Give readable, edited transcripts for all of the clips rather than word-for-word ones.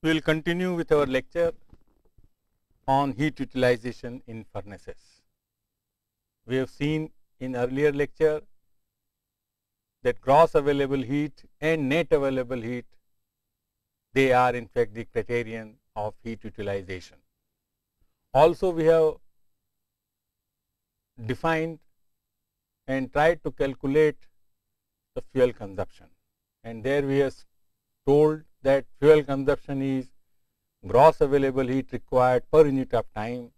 We will continue with our lecture on heat utilization in furnaces. We have seen in earlier lecture that gross available heat and net available heat, they are in fact the criterion of heat utilization. Also we have defined and tried to calculate the fuel consumption, and there we have told that fuel consumption is gross available heat required per unit of time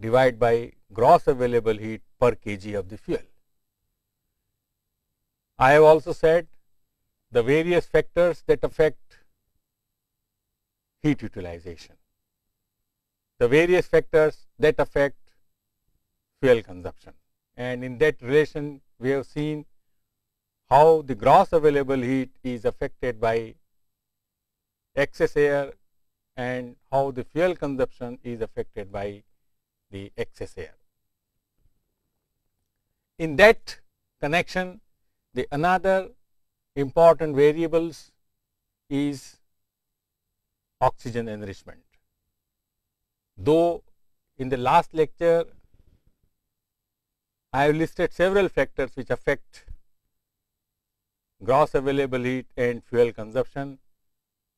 divided by gross available heat per kg of the fuel. I have also said the various factors that affect heat utilization, the various factors that affect fuel consumption, and in that relation we have seen how the gross available heat is affected by excess air and how the fuel consumption is affected by the excess air. In that connection, the another important variables is oxygen enrichment. Though in the last lecture I have listed several factors which affect gross available heat and fuel consumption,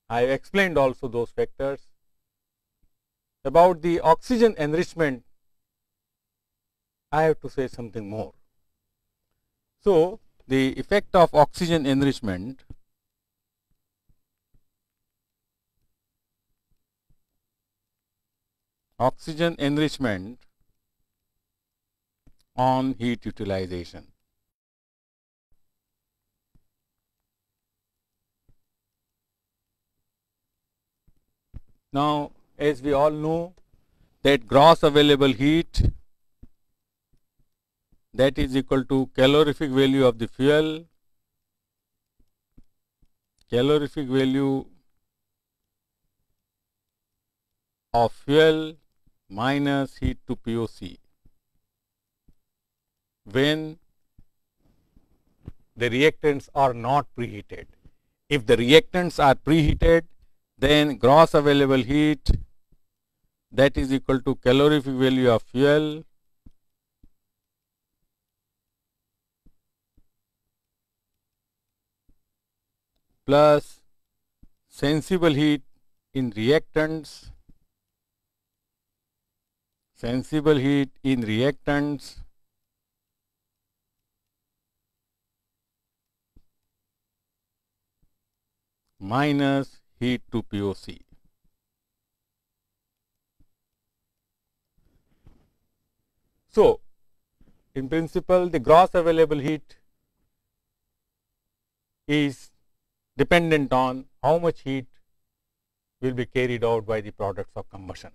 I have explained also those factors. About the oxygen enrichment, I have to say something more. So, the effect of oxygen enrichment on heat utilization. Now, as we all know that gross available heat, that is equal to calorific value of the fuel, calorific value of fuel minus heat to POC when the reactants are not preheated. If the reactants are preheated, then gross available heat, that is equal to calorific value of fuel plus sensible heat in reactants, minus heat to POC. So, in principle the gross available heat is dependent on how much heat will be carried out by the products of combustion.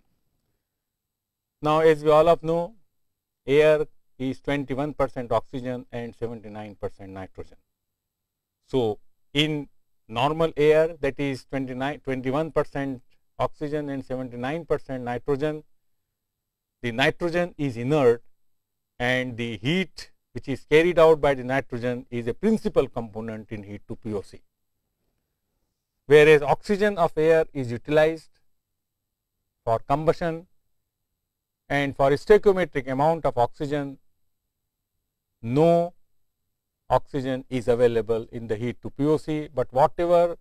Now, as we all of know, air is 21% oxygen and 79% nitrogen. So, in normal air, that is 21% oxygen and 79% nitrogen, the nitrogen is inert and the heat which is carried out by the nitrogen is a principal component in heat to POC. Whereas oxygen of air is utilized for combustion, and for a stoichiometric amount of oxygen, no oxygen is available in the heat to POC, but whatever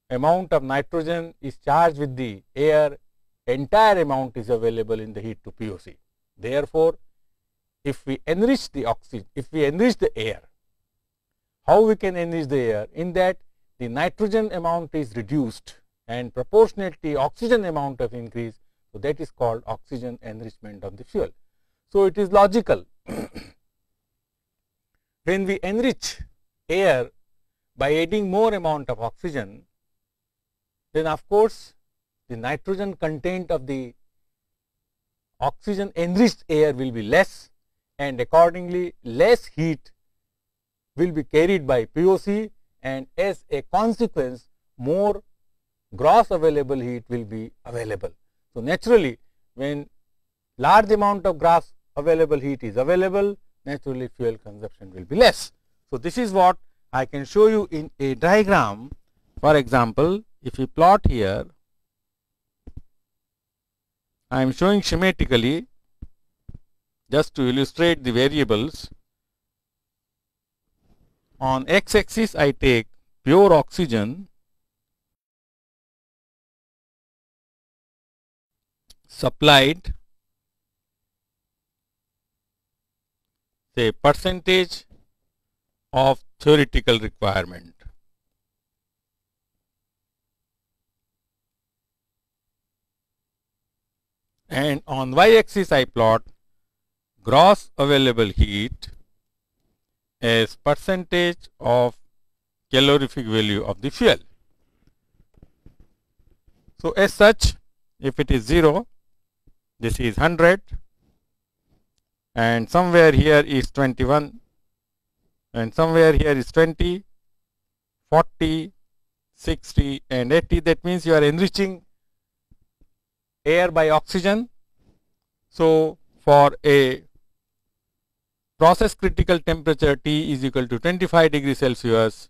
amount of nitrogen is charged with the air, entire amount is available in the heat to POC. Therefore, if we enrich the oxygen, if we enrich the air, how we can enrich the air? In that the nitrogen amount is reduced and proportionately oxygen amount of increase. So, that is called oxygen enrichment of the fuel. So, it is logical when we enrich air by adding more amount of oxygen, then of course, the nitrogen content of the oxygen enriched air will be less, and accordingly less heat will be carried by POC, and as a consequence more gross available heat will be available. So, naturally when large amount of gross available heat is available, naturally fuel consumption will be less. So, this is what I can show you in a diagram. For example, if we plot here, I am showing schematically just to illustrate the variables. On x axis I take pure oxygen supplied, say percentage of theoretical requirement, and on y axis I plot gross available heat as percentage of calorific value of the fuel. So, as such, if it is 0, this is 100, and somewhere here is 21, and somewhere here is 20, 40, 60 and 80. That means you are enriching air by oxygen. So, for a process critical temperature T is equal to 25 degrees Celsius,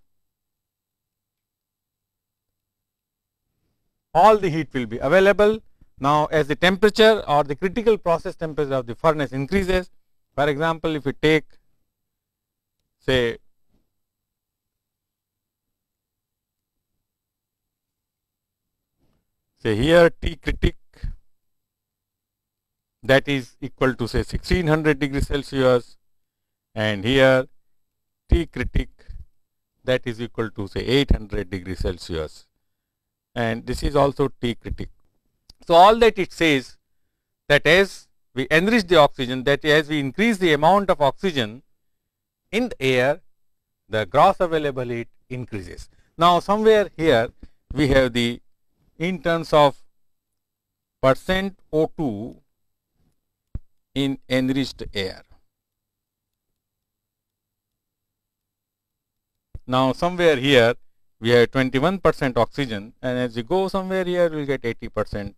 all the heat will be available. Now, as the temperature or the critical process temperature of the furnace increases, for example, if we take say here T critic, that is equal to say 1600 degrees Celsius, and here T critic, that is equal to say 800 degrees Celsius, and this is also T critic. So, all that it says that as we enrich the oxygen, that as we increase the amount of oxygen in the air, the gross available heat increases. Now, somewhere here we have the in terms of percent O2 in enriched air. Now, somewhere here we have 21% oxygen, and as we go somewhere here we will get 80%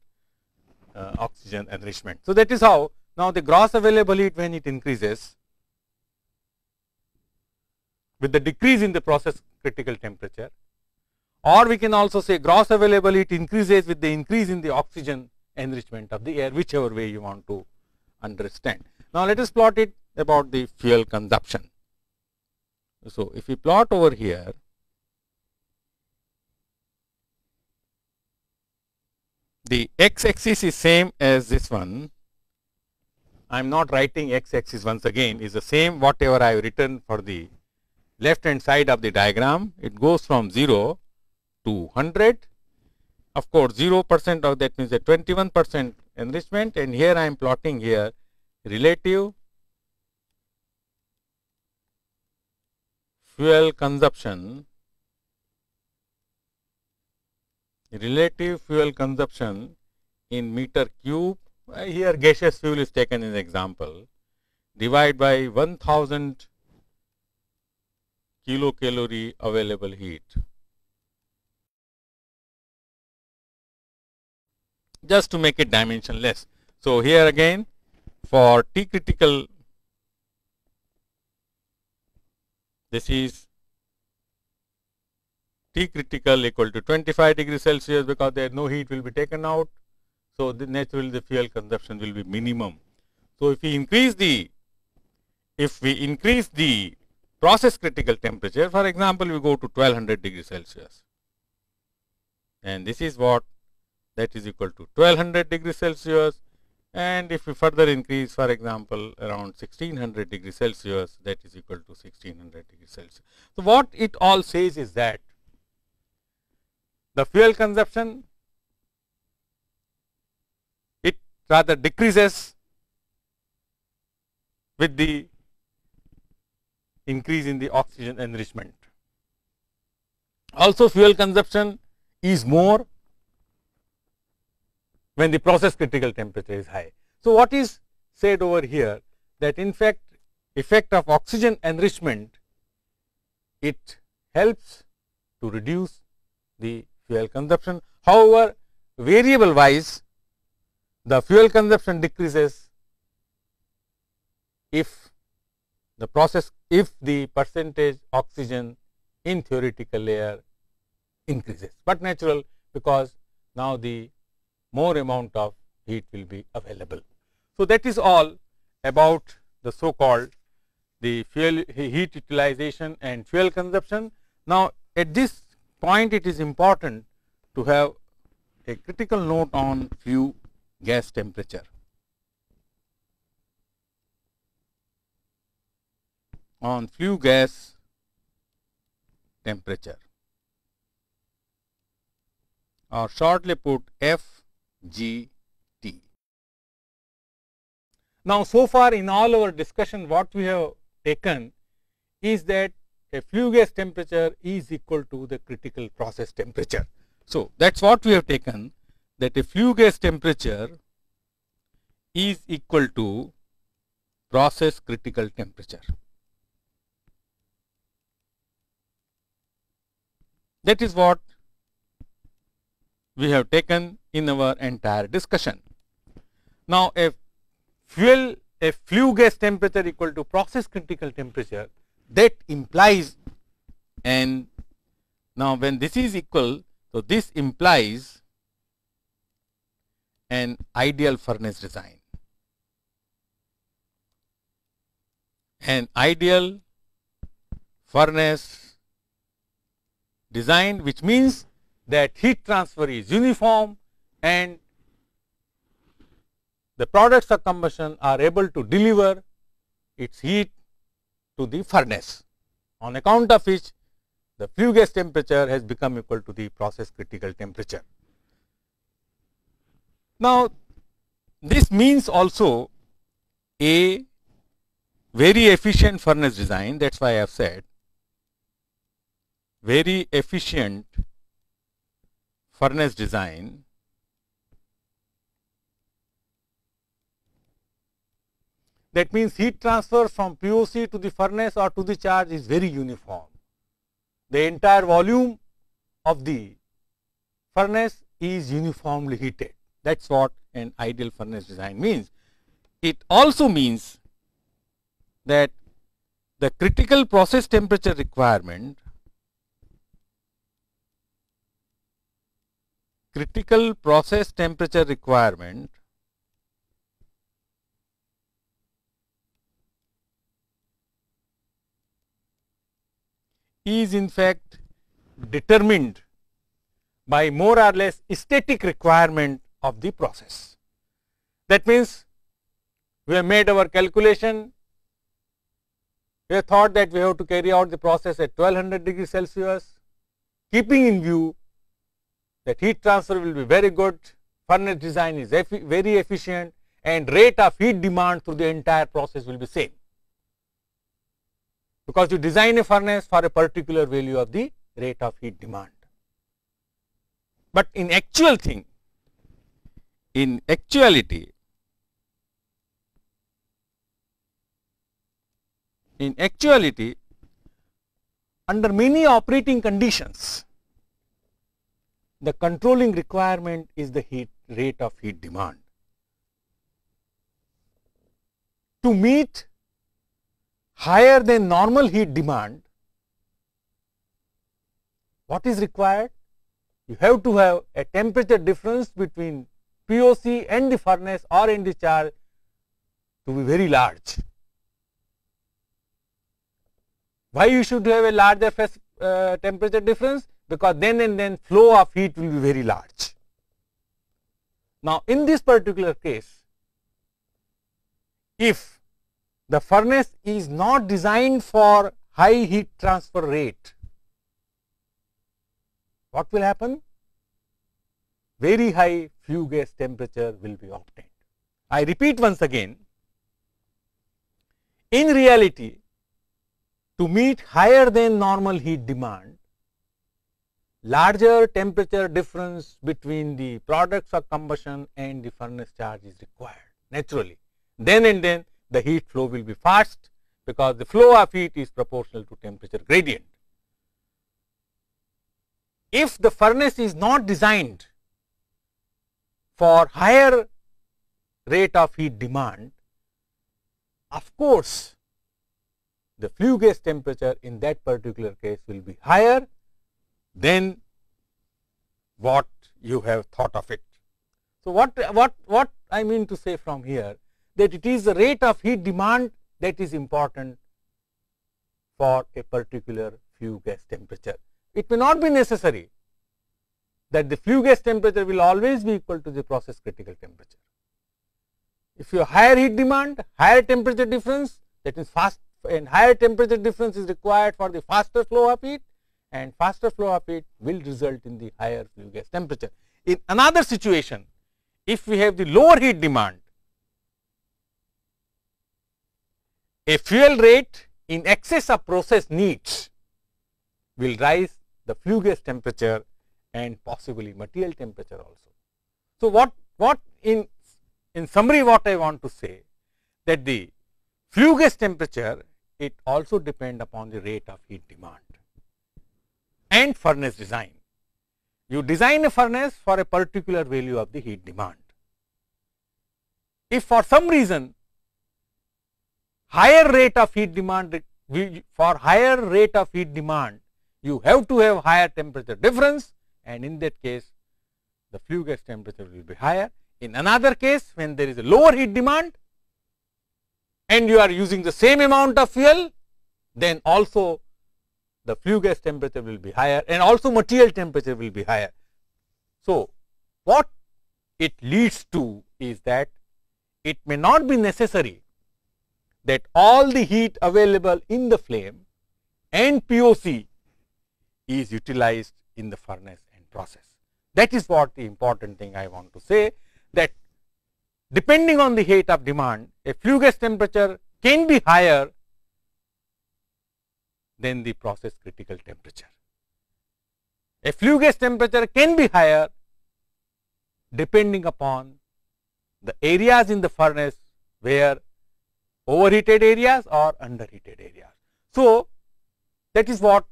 oxygen enrichment. So, that is how now the gross available heat, when it increases with the decrease in the process critical temperature, or we can also say gross available heat increases with the increase in the oxygen enrichment of the air, whichever way you want to understand. Now, let us plot it about the fuel consumption. So, if we plot over here, the x axis is same as this one. I am not writing x axis once again, is the same whatever I have written for the left hand side of the diagram. It goes from 0 to 100. Of course, 0% of that means a 21% enrichment, and here I am plotting here relative fuel consumption, in meter cube. Here gaseous fuel is taken as an example, divide by 1000 kilocalorie available heat, just to make it dimensionless. So, here again for T critical, this is T critical equal to 25 degrees Celsius, because there no heat will be taken out. So, naturally the fuel consumption will be minimum. So, if we increase the process critical temperature, for example, we go to 1200 degrees Celsius, and this is what that is equal to 1200 degrees Celsius, and if we further increase, for example, around 1600 degrees Celsius, that is equal to 1600 degrees Celsius. So, what it all says is that the fuel consumption, it rather decreases with the increase in the oxygen enrichment. Also, fuel consumption is more when the process critical temperature is high. So, what is said over here, that in fact effect of oxygen enrichment, it helps to reduce the fuel consumption. However, variable wise the fuel consumption decreases if the percentage oxygen in theoretical layer increases, but natural, because now the more amount of heat will be available. So, that is all about the so called the fuel heat utilization and fuel consumption. Now, at this point it is important to have a critical note on flue gas temperature. On flue gas temperature, or shortly put FGT. Now, so far in all our discussion, what we have taken is that a flue gas temperature is equal to the critical process temperature. So, that is what we have taken, that a flue gas temperature is equal to process critical temperature. That is what we have taken in our entire discussion. Now, a flue gas temperature equal to process critical temperature, that implies, and now when this is equal, so this implies an ideal furnace design. An ideal furnace design, which means that heat transfer is uniform and the products of combustion are able to deliver its heat to the furnace, on account of which the flue gas temperature has become equal to the process critical temperature. Now, this means also a very efficient furnace design, that is why I have said very efficient furnace design that means heat transfer from POC to the furnace or to the charge is very uniform. The entire volume of the furnace is uniformly heated. That is what an ideal furnace design means. It also means that the critical process temperature requirement is in fact determined by more or less static requirement of the process. That means, we have made our calculation, we have thought that we have to carry out the process at 1200 degrees Celsius, keeping in view that heat transfer will be very good, furnace design is very efficient, and rate of heat demand through the entire process will be same, because you design a furnace for a particular value of the rate of heat demand. But in actuality, under many operating conditions, the controlling requirement is the rate of heat demand. To meet higher than normal heat demand, what is required? You have to have a temperature difference between POC and the furnace or in the charge to be very large. Why you should have a larger temperature difference? Because then flow of heat will be very large. Now, in this particular case, if the furnace is not designed for high heat transfer rate, what will happen? Very high flue gas temperature will be obtained. I repeat once again, in reality, to meet higher than normal heat demand, larger temperature difference between the products of combustion and the furnace charge is required naturally. Then the heat flow will be fast, because the flow of heat is proportional to temperature gradient. If the furnace is not designed for higher rate of heat demand, of course, the flue gas temperature in that particular case will be higher than what you have thought of it. So, what I mean to say from here, that it is the rate of heat demand that is important for a particular flue gas temperature. It may not be necessary that the flue gas temperature will always be equal to the process critical temperature. If you have higher heat demand, higher temperature difference, that is fast, and higher temperature difference is required for the faster flow of heat, and faster flow of heat will result in the higher flue gas temperature. In another situation, if we have the lower heat demand, a fuel rate in excess of process needs will rise the flue gas temperature and possibly material temperature also. So, what in summary, what I want to say, that the flue gas temperature, it also depend upon the rate of heat demand and furnace design. You design a furnace for a particular value of the heat demand. If for some reason higher rate of heat demand, for higher rate of heat demand, you have to have higher temperature difference, and in that case the flue gas temperature will be higher. In another case, when there is a lower heat demand and you are using the same amount of fuel, then also the flue gas temperature will be higher and also material temperature will be higher. So, what it leads to is that it may not be necessary that all the heat available in the flame and POC is utilized in the furnace and process. That is what the important thing I want to say, that depending on the heat of demand, a flue gas temperature can be higher than the process critical temperature. A flue gas temperature can be higher depending upon the areas in the furnace where overheated areas or underheated areas. So, that is what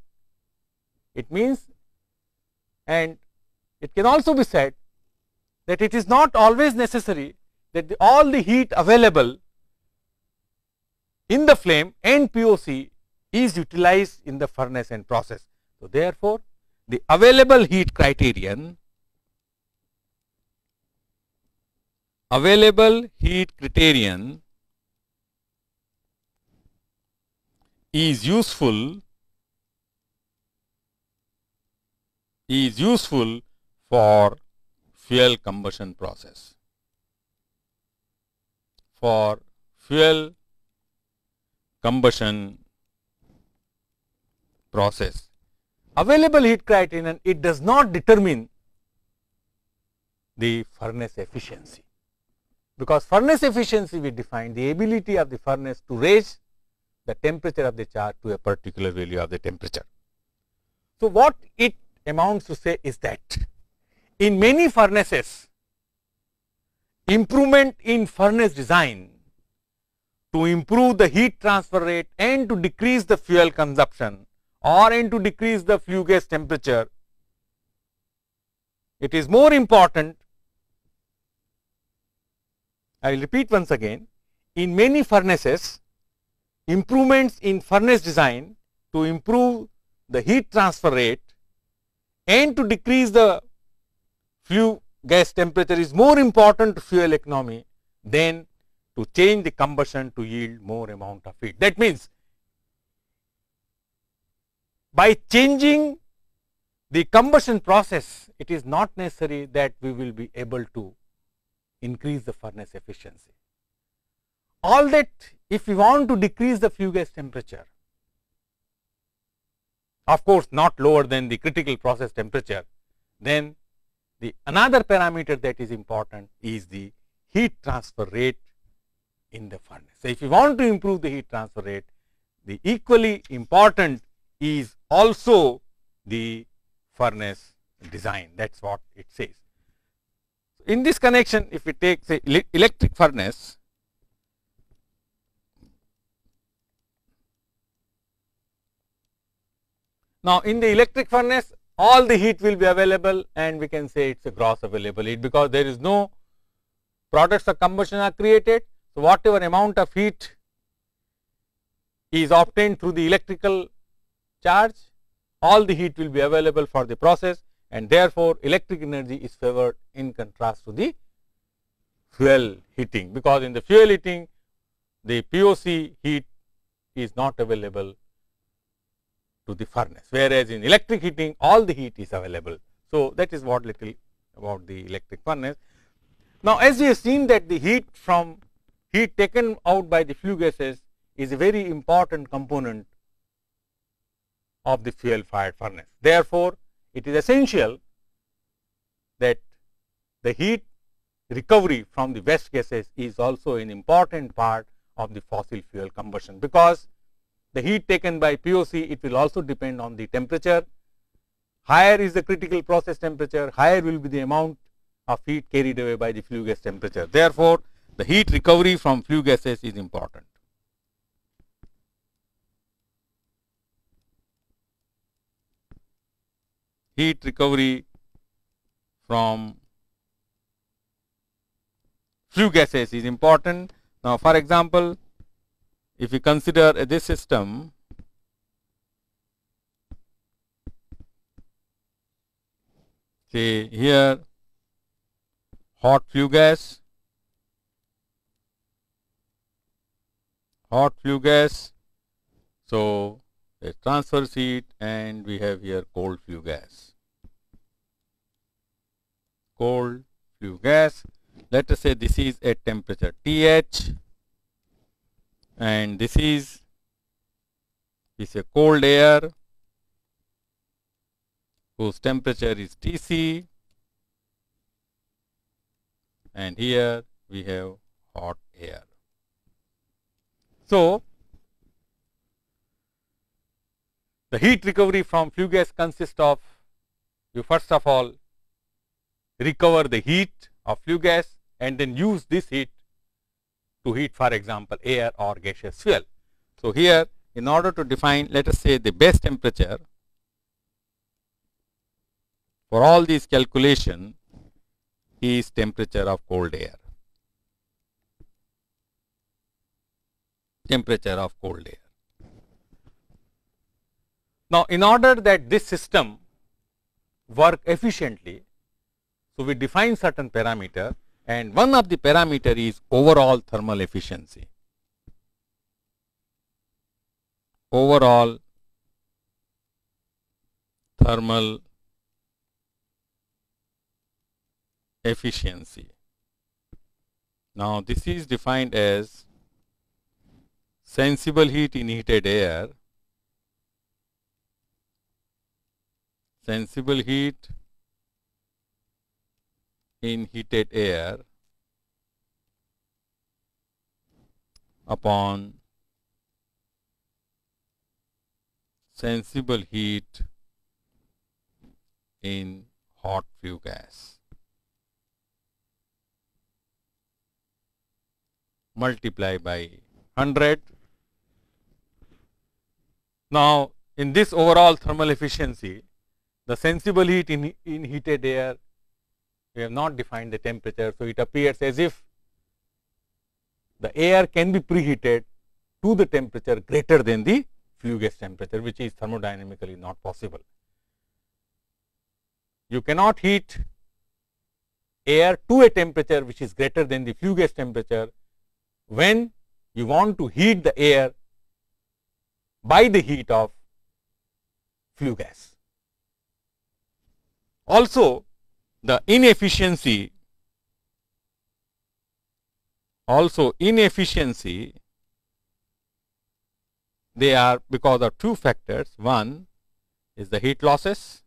it means, and it can also be said that it is not always necessary that all the heat available in the flame and POC is utilized in the furnace and process. So, therefore, the available heat criterion is useful for fuel combustion process. For fuel combustion process, available heat criterion, it does not determine the furnace efficiency, because furnace efficiency we define the ability of the furnace to raise the temperature of the charge to a particular value of the temperature. So, what it amounts to say is that in many furnaces, improvement in furnace design to improve the heat transfer rate and to decrease the fuel consumption or and to decrease the flue gas temperature, it is more important. I will repeat once again, in many furnaces, improvements in furnace design to improve the heat transfer rate and to decrease the flue gas temperature is more important to fuel economy than to change the combustion to yield more amount of heat. That means, by changing the combustion process, it is not necessary that we will be able to increase the furnace efficiency. All that, if we want to decrease the flue gas temperature, of course, not lower than the critical process temperature, then the another parameter that is important is the heat transfer rate in the furnace. So, if you want to improve the heat transfer rate, the equally important is also the furnace design. That is what it says. In this connection, if we take say electric furnace, now in the electric furnace all the heat will be available and we can say it is a gross available heat, because there is no products of combustion are created. So, whatever amount of heat is obtained through the electrical charge, all the heat will be available for the process, and therefore, electric energy is favored in contrast to the fuel heating, because in the fuel heating the POC heat is not available to the furnace, whereas in electric heating all the heat is available. So, that is what little about the electric furnace. Now, as we have seen that the heat taken out by the flue gases is a very important component of the fuel fired furnace. Therefore, it is essential that the heat recovery from the waste gases is also an important part of the fossil fuel combustion, because the heat taken by POC, it will also depend on the temperature. Higher is the critical process temperature, higher will be the amount of heat carried away by the flue gas temperature. Therefore, the heat recovery from flue gases is important. Heat recovery from flue gases is important. Now, for example, if we consider this system, say here hot flue gas, so a transfer heat, and we have here cold flue gas. Cold flue gas, let us say this is at temperature TH, and this is a cold air whose temperature is TC, and here we have hot air. So, the heat recovery from flue gas consists of, you first of all recover the heat of flue gas and then use this heat to heat, for example, air or gaseous fuel. So, here in order to define, let us say, the base temperature for all these calculation is temperature of cold air. Temperature of cold air. Now, in order that this system work efficiently, so we define certain parameter, and one of the parameter is overall thermal efficiency. Overall thermal efficiency. Now, this is defined as sensible heat in heated air, sensible heat in heated air upon sensible heat in hot flue gas multiply by 100. Now, in this overall thermal efficiency, the sensible heat in heated air, we have not defined the temperature. So, it appears as if the air can be preheated to the temperature greater than the flue gas temperature, which is thermodynamically not possible. You cannot heat air to a temperature which is greater than the flue gas temperature when you want to heat the air by the heat of flue gas. Also, the inefficiency, they are because of two factors. One is the heat losses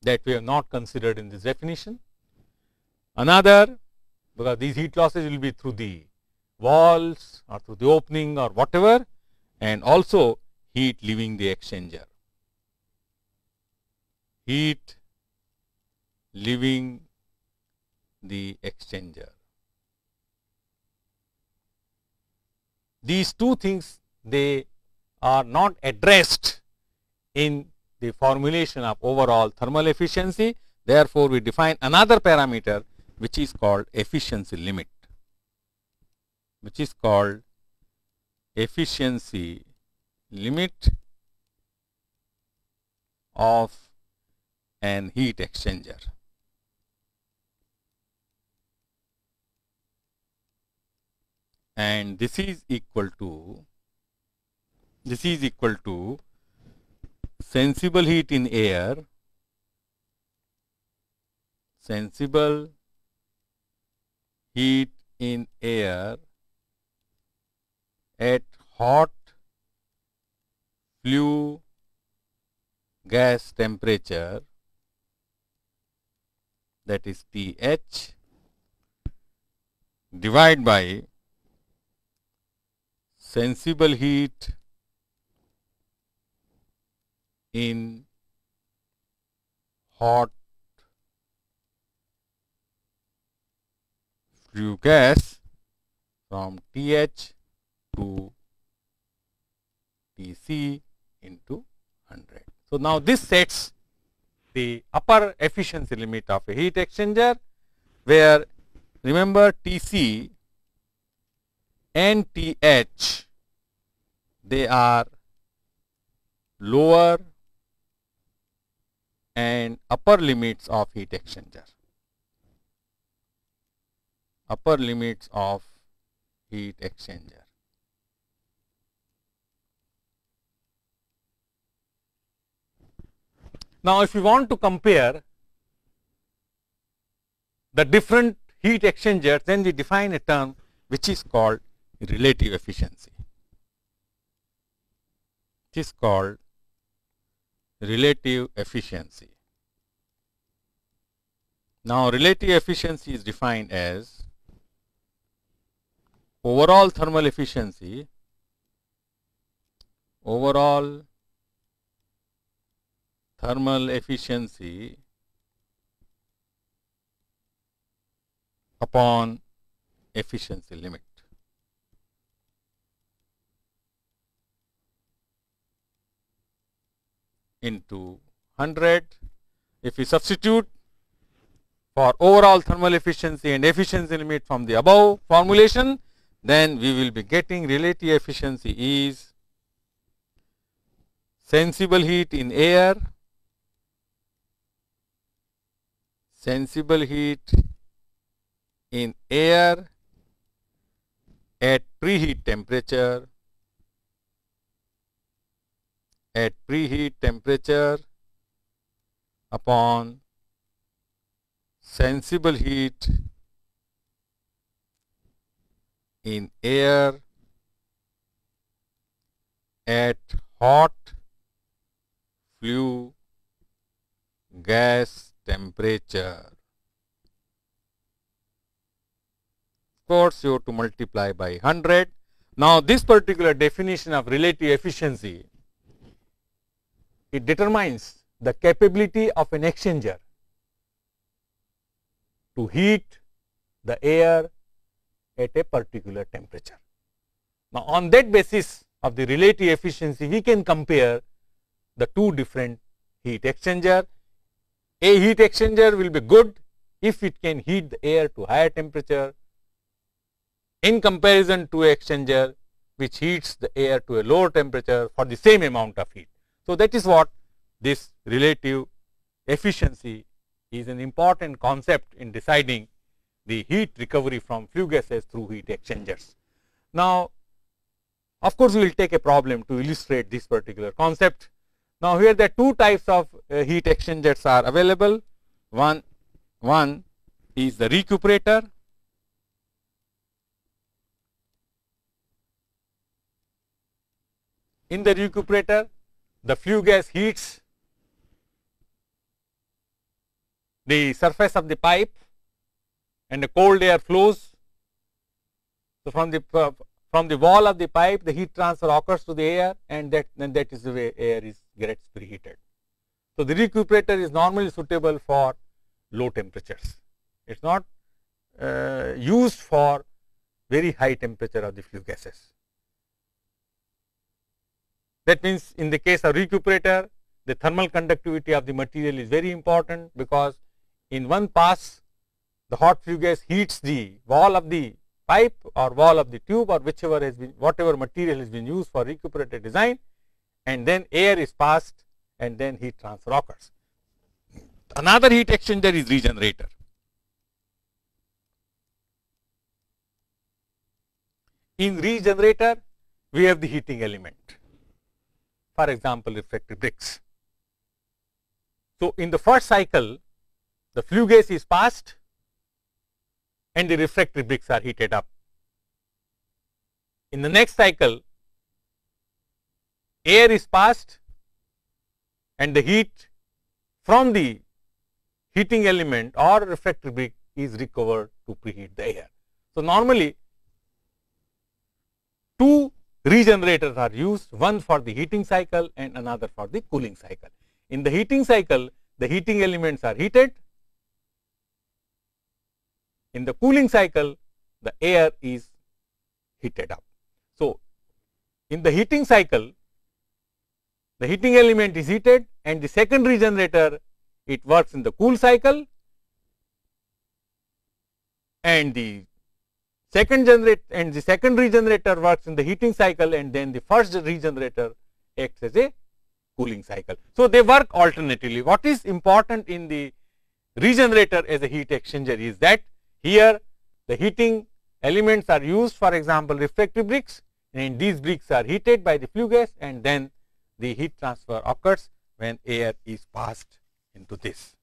that we have not considered in this definition. Another, because these heat losses will be through the walls or through the opening or whatever, and also heat leaving the exchanger. Heat leaving the exchanger. These two things, they are not addressed in the formulation of overall thermal efficiency. Therefore, we define another parameter which is called efficiency limit, of an heat exchanger. And this is equal to sensible heat in air, at hot flue gas temperature, that is TH, divided by sensible heat in hot flue gas from TH to TC into 100. So, now this sets the upper efficiency limit of a heat exchanger, where remember TC and TH, they are lower and upper limits of heat exchanger. Now, if we want to compare the different heat exchangers, then we define a term which is called relative efficiency. Now, relative efficiency is defined as overall thermal efficiency upon efficiency limit. Into 100. If we substitute for overall thermal efficiency and efficiency limit from the above formulation, then we will be getting relative efficiency is sensible heat in air, at preheat temperature upon sensible heat in air at hot flue gas temperature. Of course, you have to multiply by 100. Now, this particular definition of relative efficiency, it determines the capability of an exchanger to heat the air at a particular temperature. Now, on that basis of the relative efficiency, we can compare the two different heat exchanger. A heat exchanger will be good if it can heat the air to higher temperature in comparison to an exchanger which heats the air to a lower temperature for the same amount of heat. So, that is what this relative efficiency is, an important concept in deciding the heat recovery from flue gases through heat exchangers. Now, of course, we will take a problem to illustrate this particular concept. Now, here the two types of heat exchangers are available. One is the recuperator. In the recuperator, the flue gas heats the surface of the pipe and the cold air flows. So, from the wall of the pipe, the heat transfer occurs to the air, and that is the way air gets preheated. So, the recuperator is normally suitable for low temperatures. It is not used for very high temperature of the flue gases. That means, in the case of recuperator, the thermal conductivity of the material is very important, because in one pass the hot flue gas heats the wall of the pipe or wall of the tube or whichever has been, whatever material has been used for recuperator design, and then air is passed and then heat transfer occurs. Another heat exchanger is regenerator. In regenerator, we have the heating element, for example, refractory bricks. So, in the first cycle, the flue gas is passed and the refractory bricks are heated up. In the next cycle, air is passed and the heat from the heating element or refractory brick is recovered to preheat the air. So, normally two regenerators are used, one for the heating cycle and another for the cooling cycle. In the heating cycle, the heating elements are heated. In the cooling cycle, the air is heated up. So, in the heating cycle, the heating element is heated and the second regenerator, it works in the cool cycle, and the second regenerator works in the heating cycle, and then the first regenerator acts as a cooling cycle. So, they work alternatively. What is important in the regenerator as a heat exchanger is that here the heating elements are used, for example, refractory bricks, and these bricks are heated by the flue gas and then the heat transfer occurs when air is passed into this.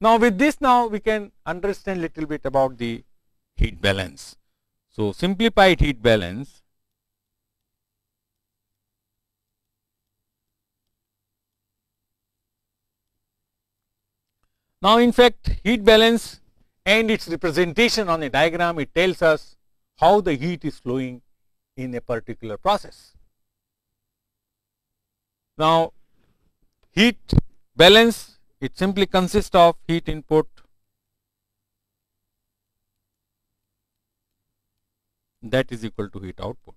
Now, with this we can understand little bit about the heat balance. So, simplified heat balance now, in fact, heat balance and its representation on a diagram, it tells us how the heat is flowing in a particular process. Now, heat balance, it simply consists of heat input that is equal to heat output.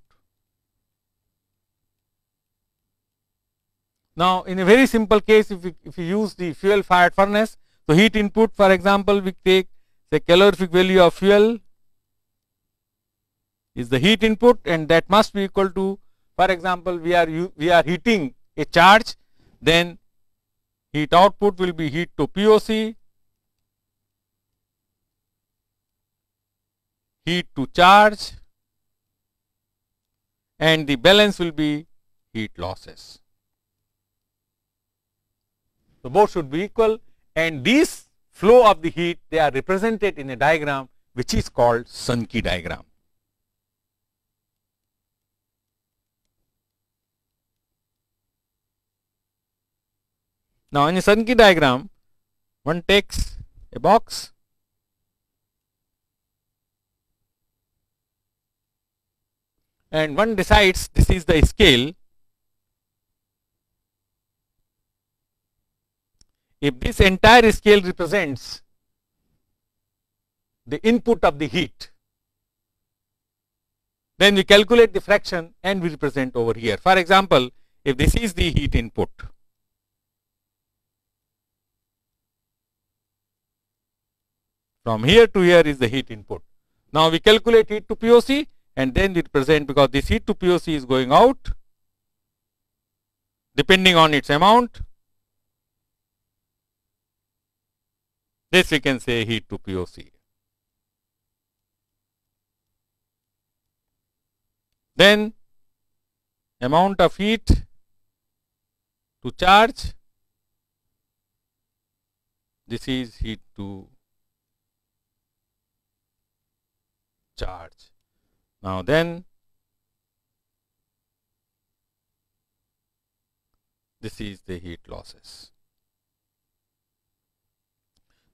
Now, in a very simple case, if we use the fuel fired furnace, so heat input, for example, we take say calorific value of fuel is the heat input, and that must be equal to, for example, we are heating a charge, then heat output will be heat to POC, heat to charge, and the balance will be heat losses. So, both should be equal, and this flow of the heat, they are represented in a diagram which is called Sankey diagram. Now, in a Sankey diagram, one takes a box and one decides this is the scale. If this entire scale represents the input of the heat, then we calculate the fraction and we represent over here. For example, if this is the heat input, from here to here is the heat input. Now, we calculate heat to POC and then we represent, because this heat to POC is going out depending on its amount. This we can say heat to POC. Then amount of heat to charge, this is heat to charge. Now, then this is the heat losses.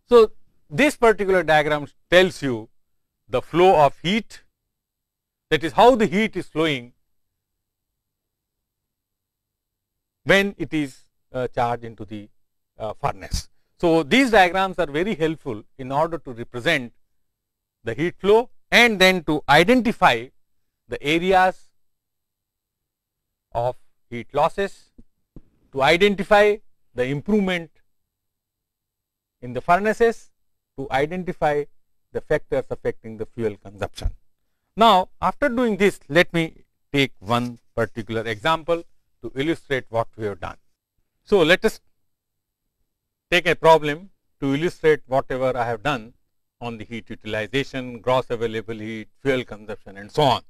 So, this particular diagram tells you the flow of heat, that is how the heat is flowing when it is charged into the furnace. So, these diagrams are very helpful in order to represent the heat flow and then to identify the areas of heat losses, to identify the improvement in the furnaces to identify the factors affecting the fuel consumption. Now, after doing this, let me take one particular example to illustrate what we have done. So, let us take a problem to illustrate whatever I have done on the heat utilization, gross available heat, fuel consumption and so on.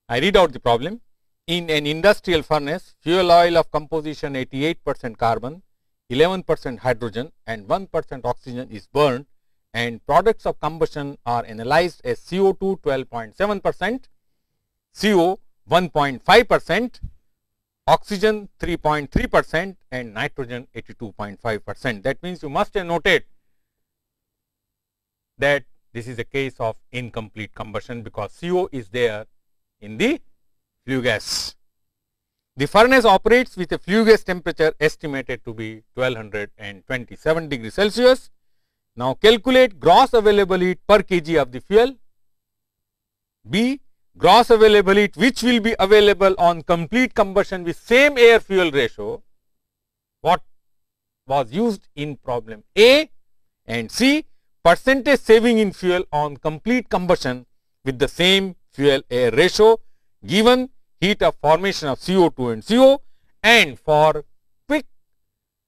I read out the problem. In an industrial furnace, fuel oil of composition 88% carbon, 11% hydrogen and 1% oxygen is burned, and products of combustion are analyzed as CO2 12.7%, CO 1.5%, oxygen 3.3% and nitrogen 82.5%. That means you must have noted that this is a case of incomplete combustion because CO is there in the flue gas. The furnace operates with a flue gas temperature estimated to be 1227 degrees Celsius. Now, calculate gross available heat per kg of the fuel. B, gross available heat which will be available on complete combustion with same air fuel ratio, what was used in problem A, and C, percentage saving in fuel on complete combustion with the same fuel air ratio given heat of formation of CO2 and CO. And for quick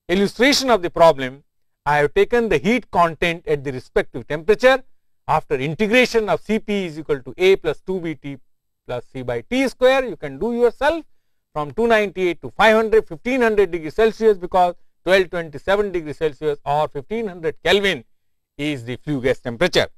illustration of the problem, I have taken the heat content at the respective temperature. After integration of Cp is equal to A plus 2Bt plus C by T square, you can do yourself from 298 to 500, 1500 degrees Celsius because 1227 degrees Celsius or 1500 Kelvin is the flue gas temperature.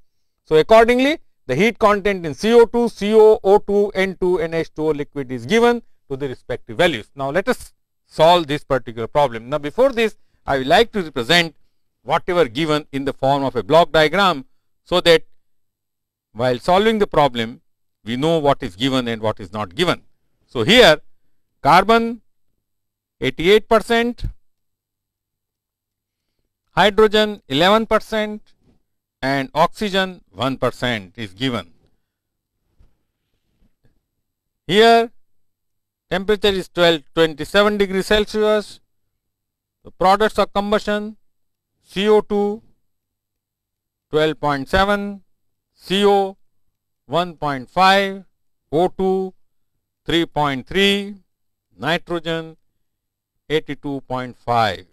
So, accordingly, the heat content in CO2, CO, O2, N2 and H2O liquid is given to the respective values. Now, let us solve this particular problem. Now, before this, I would like to represent whatever given in the form of a block diagram, so that while solving the problem, we know what is given and what is not given. So, here carbon 88%, hydrogen 11% and oxygen 1% is given. Here temperature is 1227 degrees Celsius. The products of combustion CO2 12.7, CO 1.5, O2 3.3, nitrogen 82.5.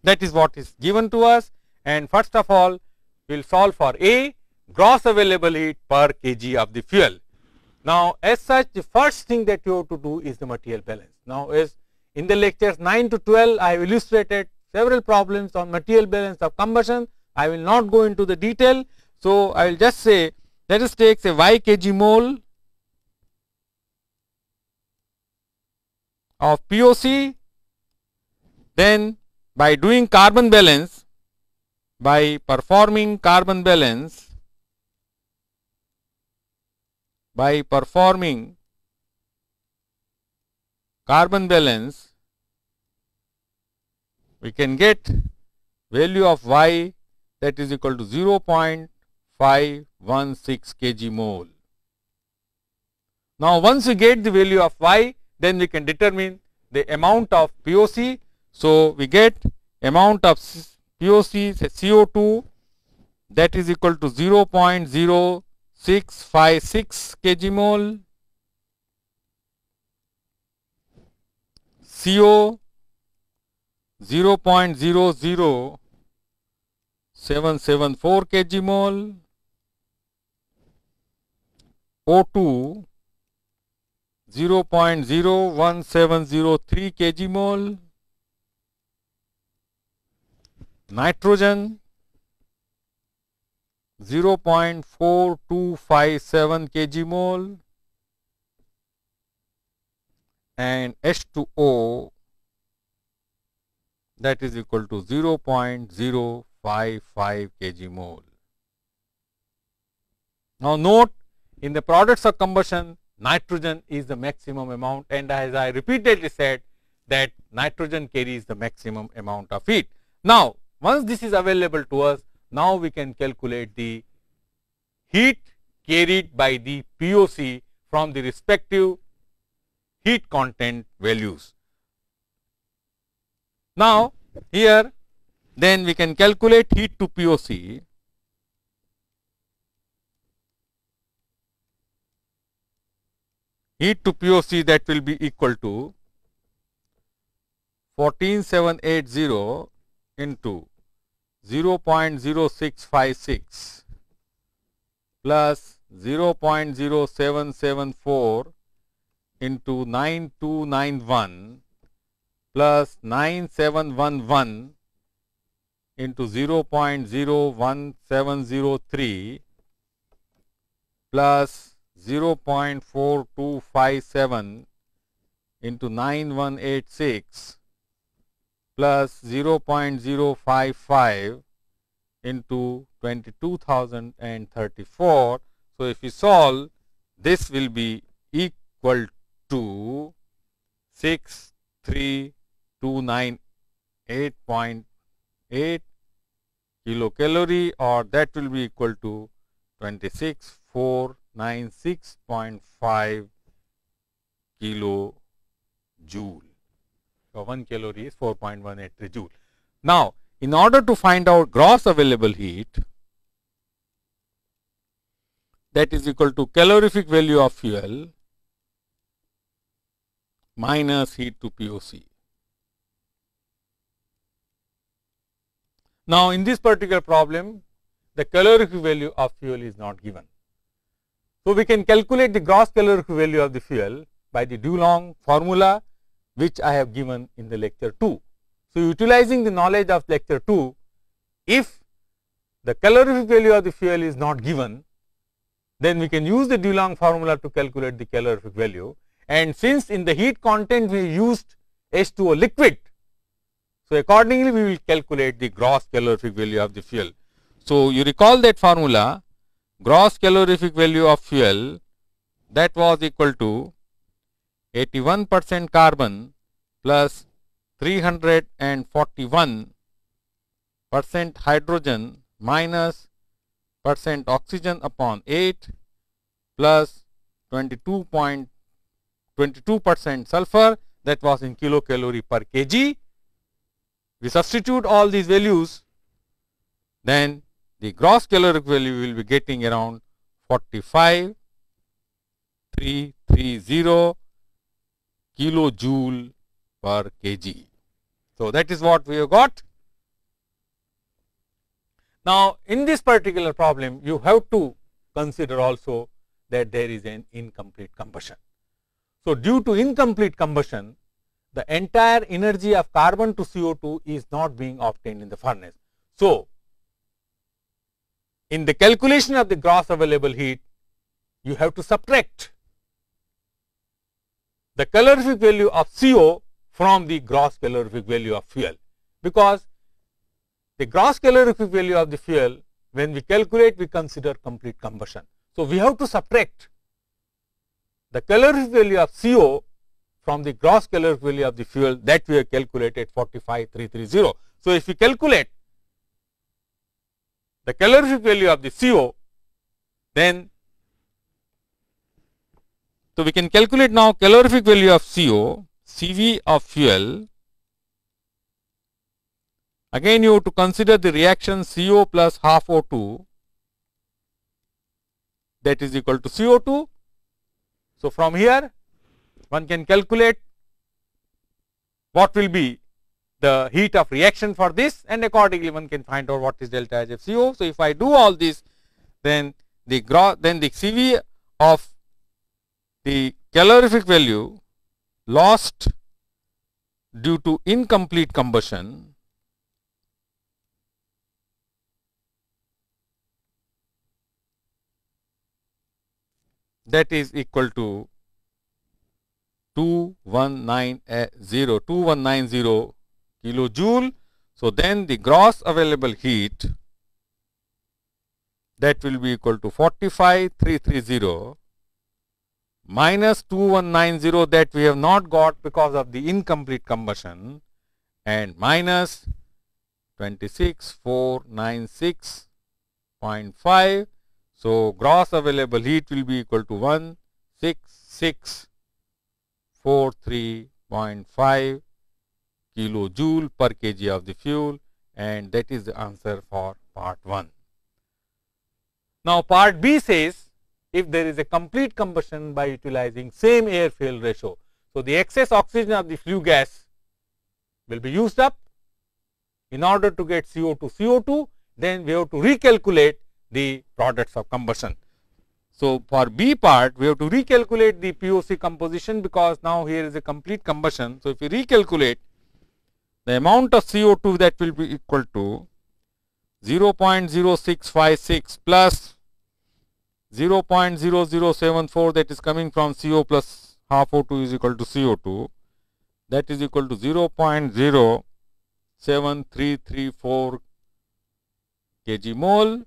That is what is given to us, and first of all we will solve for A, gross available heat per kg of the fuel. Now, as such, the first thing that you have to do is the material balance. Now, as in the lectures 9 to 12, I have illustrated several problems on material balance of combustion. I will not go into the detail. So, I will just say, let us take say Y kg mole of POC, then by doing carbon balance, by performing carbon balance, we can get value of Y that is equal to 0.516 kg mole. Now, once we get the value of Y, then we can determine the amount of POC. So, we get amount of POC CO2 that is equal to 0.0656 kg mole, CO 0.00774 kg mole, O2 0.01703 kg mole, nitrogen 0.4257 kg mole, and H2O that is equal to 0.055 kg mole. Now, note in the products of combustion, nitrogen is the maximum amount, and as I repeatedly said that nitrogen carries the maximum amount of heat. Now, once this is available to us, now we can calculate the heat carried by the POC from the respective heat content values. Now, here then we can calculate heat to POC. Heat to POC, that will be equal to 14780 into 0.0656 plus 0.0774 into 9291 plus 9711 into 0.01703 plus 0.4257 into 9186 plus 0.055 into 22,034. So, if we solve, this will be equal to 63298.8 kilocalorie, or that will be equal to 26496.5 kilojoule. So, 1 calorie is 4.183 joule. Now, in order to find out gross available heat, that is equal to calorific value of fuel minus heat to POC. Now, in this particular problem, the calorific value of fuel is not given. So, we can calculate the gross calorific value of the fuel by the Dulong formula, which I have given in the lecture 2. So, utilizing the knowledge of lecture 2, if the calorific value of the fuel is not given, then we can use the Dulong formula to calculate the calorific value. And since in the heat content we used H2O liquid, so accordingly we will calculate the gross calorific value of the fuel. So, you recall that formula, gross calorific value of fuel, that was equal to 81% carbon plus 341% hydrogen minus percent oxygen upon 8 plus 22% sulfur, that was in kilocalorie per kg. We substitute all these values, then the gross calorific value will be getting around 45,330 kilojoule per kg. So, that is what we have got. Now, in this particular problem, you have to consider also that there is an incomplete combustion. So, due to incomplete combustion, the entire energy of carbon to CO2 is not being obtained in the furnace. So, in the calculation of the gross available heat, you have to subtract the calorific value of CO from the gross calorific value of fuel, because the gross calorific value of the fuel, when we calculate, we consider complete combustion. So, we have to subtract the calorific value of CO from the gross calorific value of the fuel, that we have calculated 45,330. So, if we calculate the calorific value of the CO, then so we can calculate now calorific value of CO, CV of fuel. Again, you have to consider the reaction CO plus half O2, that is equal to CO2. So, from here one can calculate what will be the heat of reaction for this, and accordingly one can find out what is delta HFCO. So, if I do all this, then the CV of the calorific value lost due to incomplete combustion that is equal to 2190 kilojoule. So, then the gross available heat, that will be equal to 45,330 minus 2190, that we have not got because of the incomplete combustion, and minus 26496.5. So, gross available heat will be equal to 16643.5 kilojoule per kg of the fuel, and that is the answer for part 1. Now, part B says if there is a complete combustion by utilizing same air fuel ratio. So, the excess oxygen of the flue gas will be used up in order to get CO2, then we have to recalculate the products of combustion. So, for B part we have to recalculate the POC composition, because now here is a complete combustion. So, if you recalculate the amount of CO2, that will be equal to 0.0656 plus 0.0074, that is coming from CO plus half O2 is equal to CO2, that is equal to 0.07334 kg mole.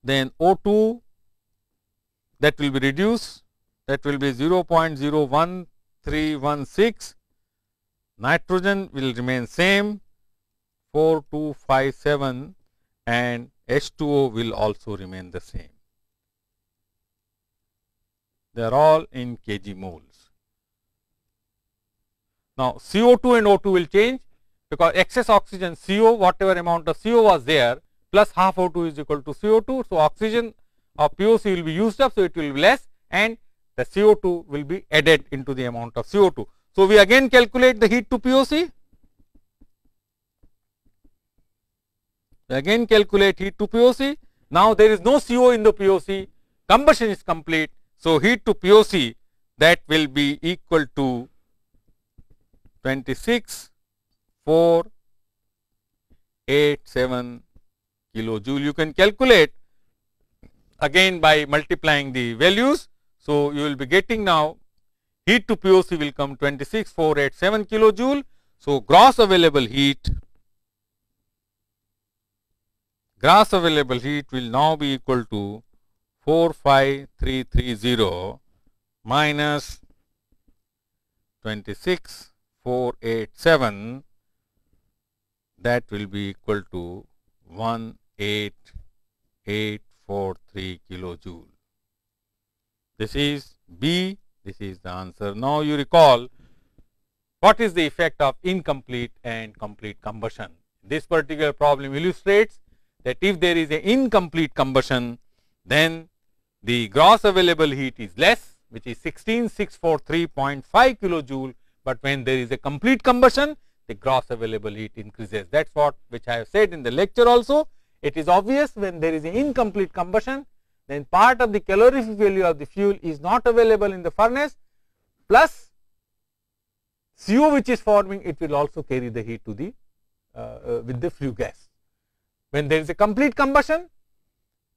Then O2, that will be reduced, that will be 0.01316. Nitrogen will remain same 4257, and H2O will also remain the same. They are all in kg moles. Now, CO2 and O2 will change, because excess oxygen CO, whatever amount of CO was there, plus half O2 is equal to CO2. So, oxygen of POC will be used up, so it will be less, and the CO2 will be added into the amount of CO2. So, we again calculate the heat to POC. We again calculate heat to POC. Now, there is no CO in the POC, combustion is complete. So, heat to POC, that will be equal to 26,487 kilojoule. You can calculate again by multiplying the values. So, you will be getting now heat to POC will come 26,487 kilojoule. So, gross available heat will now be equal to 45330 minus 26,487, that will be equal to 18843 kilojoule. This is B, this is the answer. Now, you recall what is the effect of incomplete and complete combustion. This particular problem illustrates that if there is an incomplete combustion, then the gross available heat is less, which is 16643.5 kilojoule, but when there is a complete combustion, the gross available heat increases. That is what which I have said in the lecture also. It is obvious when there is an incomplete combustion, then part of the calorific value of the fuel is not available in the furnace, plus CO which is forming, it will also carry the heat to the with the flue gas. When there is a complete combustion,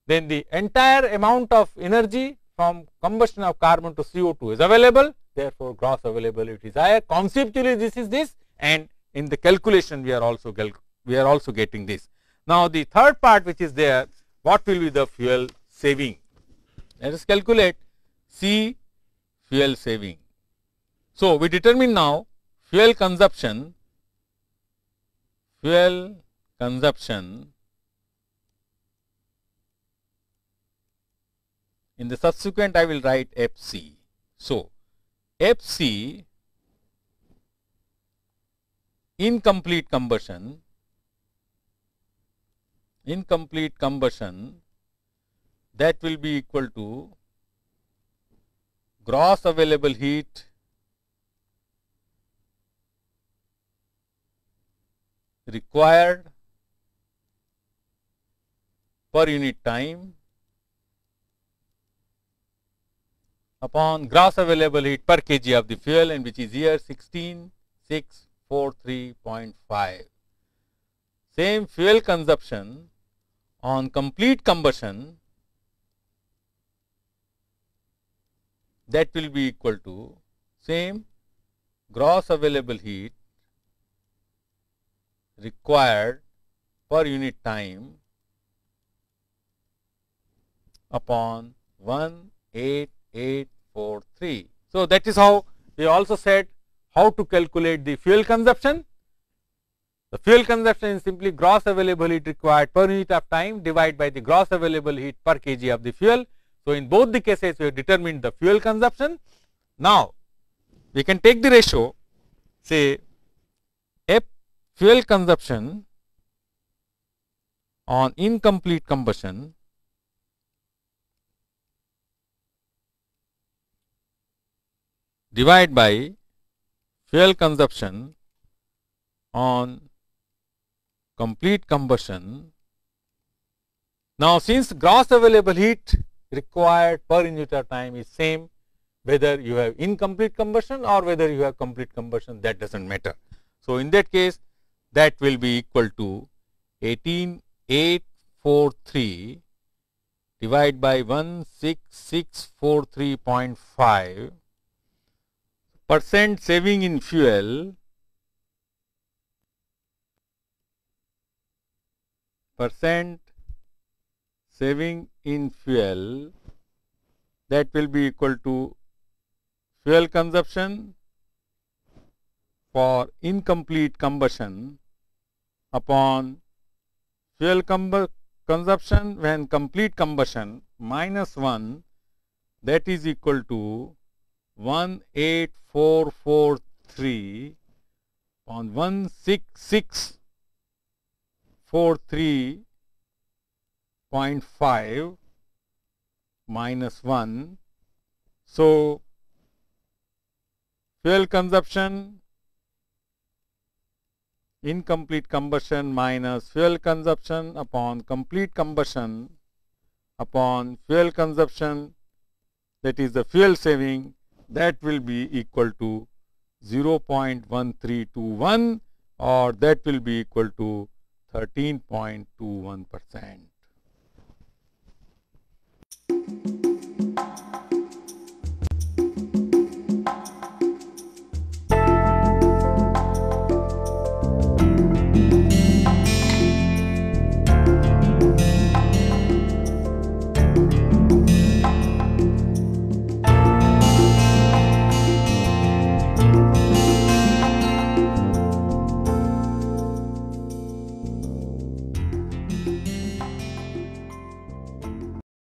then the entire amount of energy from combustion of carbon to CO2 is available, therefore, gross availability is higher. Conceptually, this is this, and in the calculation we are also getting this. Now, the third part which is there, what will be the fuel saving? Let us calculate C fuel saving. So, we determine now fuel consumption in the subsequent I will write FC. So, FC incomplete combustion, that will be equal to gross available heat required per unit time upon gross available heat per kg of the fuel, and which is here 16643.5. Same fuel consumption on complete combustion, that will be equal to same gross available heat required per unit time upon 18843. So, that is how we also said how to calculate the fuel consumption. The fuel consumption is simply gross available heat required per unit of time divided by the gross available heat per kg of the fuel. So, in both the cases we have determined the fuel consumption. Now, we can take the ratio, say F fuel consumption on incomplete combustion divided by fuel consumption on complete combustion. Now, since gross available heat required per unit of time is same, whether you have incomplete combustion or whether you have complete combustion, that does not matter. So, in that case, that will be equal to 18843 divided by 16643.5 percent saving in fuel, that will be equal to fuel consumption for incomplete combustion upon fuel consumption when complete combustion minus 1, that is equal to 18443 on 16643.5 minus 1. So, fuel consumption, incomplete combustion minus fuel consumption upon complete combustion upon fuel consumption, that is the fuel saving, that will be equal to 0.1321 or that will be equal to 13.21%.